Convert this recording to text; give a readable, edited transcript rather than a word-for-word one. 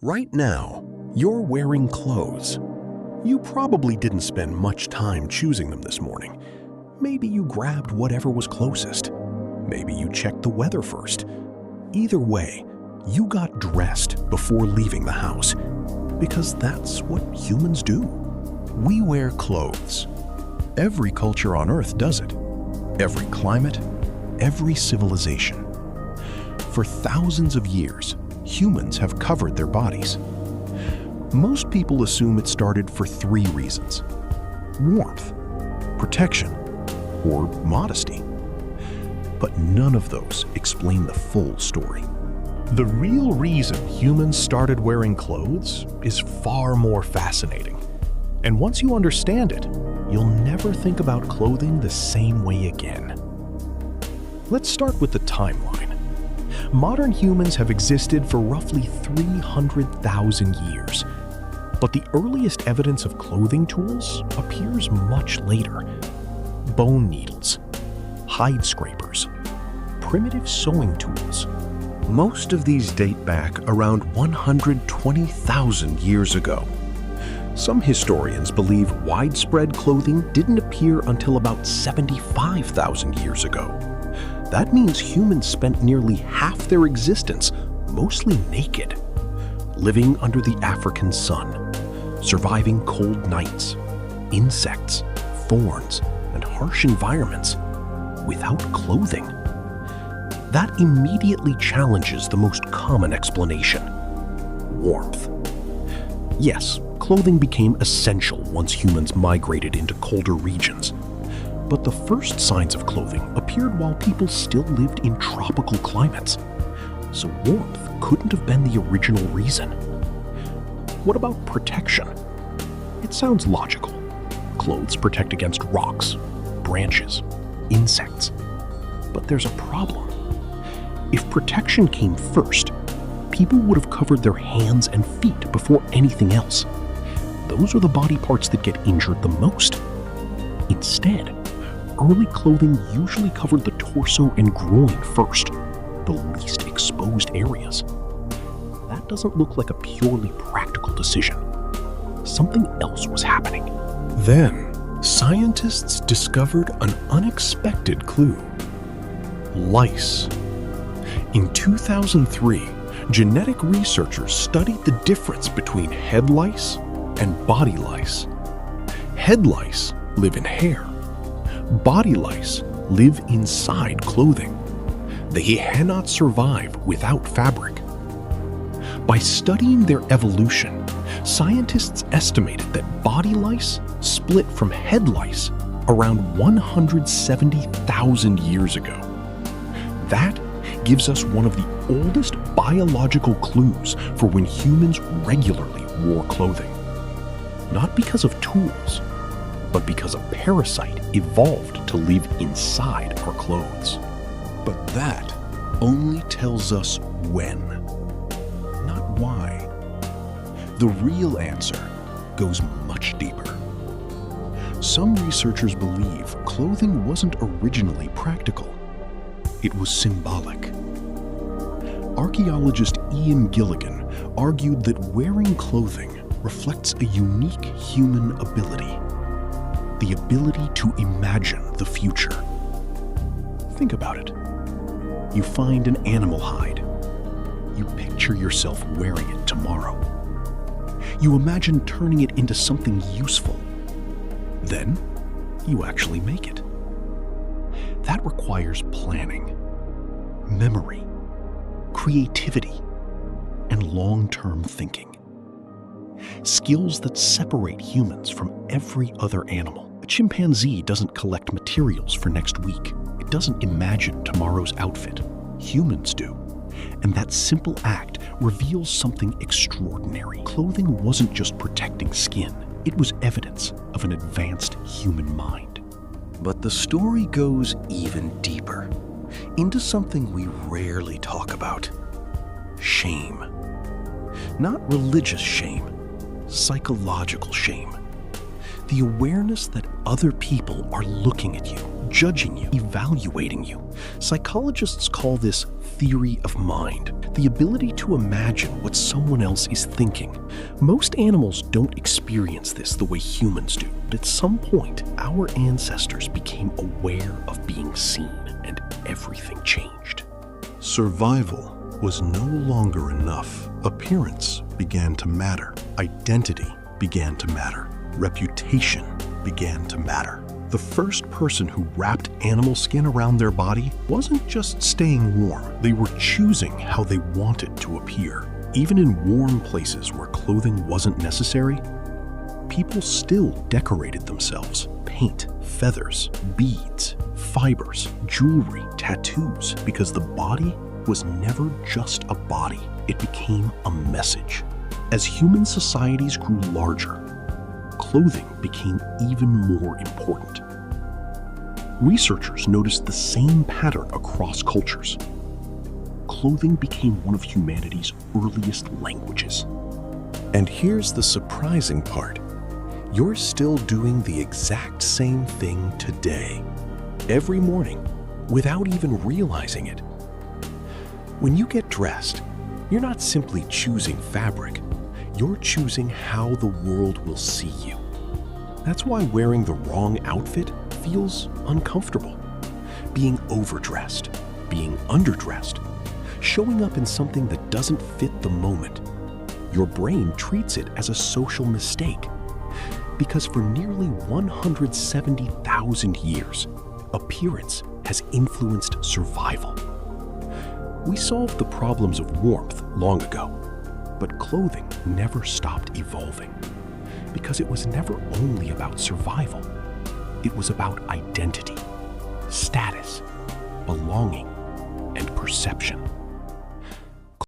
Right now, you're wearing clothes. You probably didn't spend much time choosing them this morning. Maybe you grabbed whatever was closest. Maybe you checked the weather first. Either way, you got dressed before leaving the house, because that's what humans do. We wear clothes. Every culture on Earth does it. Every climate, every civilization. For thousands of years, humans have covered their bodies. Most people assume it started for three reasons: warmth, protection, or modesty. But none of those explain the full story. The real reason humans started wearing clothes is far more fascinating. And once you understand it, you'll never think about clothing the same way again. Let's start with the timeline. Modern humans have existed for roughly 300,000 years. But the earliest evidence of clothing tools appears much later. Bone needles, hide scrapers, primitive sewing tools. Most of these date back around 120,000 years ago. Some historians believe widespread clothing didn't appear until about 75,000 years ago. That means humans spent nearly half their existence mostly naked, living under the African sun, surviving cold nights, insects, thorns, and harsh environments without clothing. That immediately challenges the most common explanation: warmth. Yes, clothing became essential once humans migrated into colder regions. But the first signs of clothing appeared while people still lived in tropical climates. So warmth couldn't have been the original reason. What about protection? It sounds logical. Clothes protect against rocks, branches, insects. But there's a problem. If protection came first, people would have covered their hands and feet before anything else. Those are the body parts that get injured the most. Instead, early clothing usually covered the torso and groin first, the least exposed areas. That doesn't look like a purely practical decision. Something else was happening. Then, scientists discovered an unexpected clue: lice. In 2003, genetic researchers studied the difference between head lice and body lice. Head lice live in hair. Body lice live inside clothing. They cannot survive without fabric. By studying their evolution, scientists estimated that body lice split from head lice around 170,000 years ago. That gives us one of the oldest biological clues for when humans regularly wore clothing. Not because of tools, but because a parasite evolved to live inside our clothes. But that only tells us when, not why. The real answer goes much deeper. Some researchers believe clothing wasn't originally practical. It was symbolic. Archaeologist Ian Gilligan argued that wearing clothing reflects a unique human ability: the ability to imagine the future. Think about it. You find an animal hide. You picture yourself wearing it tomorrow. You imagine turning it into something useful. Then, you actually make it. That requires planning, memory, creativity, and long-term thinking. Skills that separate humans from every other animal. A chimpanzee doesn't collect materials for next week. It doesn't imagine tomorrow's outfit. Humans do. And that simple act reveals something extraordinary. Clothing wasn't just protecting skin. It was evidence of an advanced human mind. But the story goes even deeper, into something we rarely talk about: shame. Not religious shame, psychological shame. The awareness that other people are looking at you, judging you, evaluating you. Psychologists call this theory of mind, the ability to imagine what someone else is thinking. Most animals don't experience this the way humans do, but at some point, our ancestors became aware of being seen, and everything changed. Survival was no longer enough. Appearance began to matter. Identity began to matter. Reputation began to matter. The first person who wrapped animal skin around their body wasn't just staying warm. They were choosing how they wanted to appear. Even in warm places where clothing wasn't necessary, people still decorated themselves. Paint, feathers, beads, fibers, jewelry, tattoos, because the body was never just a body. It became a message. As human societies grew larger, clothing became even more important. Researchers noticed the same pattern across cultures. Clothing became one of humanity's earliest languages. And here's the surprising part. You're still doing the exact same thing today, every morning, without even realizing it. When you get dressed, you're not simply choosing fabric. You're choosing how the world will see you. That's why wearing the wrong outfit feels uncomfortable. Being overdressed, being underdressed, showing up in something that doesn't fit the moment. Your brain treats it as a social mistake. Because for nearly 170,000 years, appearance has influenced survival. We solved the problems of warmth long ago, but clothing never stopped evolving because it was never only about survival. It was about identity, status, belonging, and perception.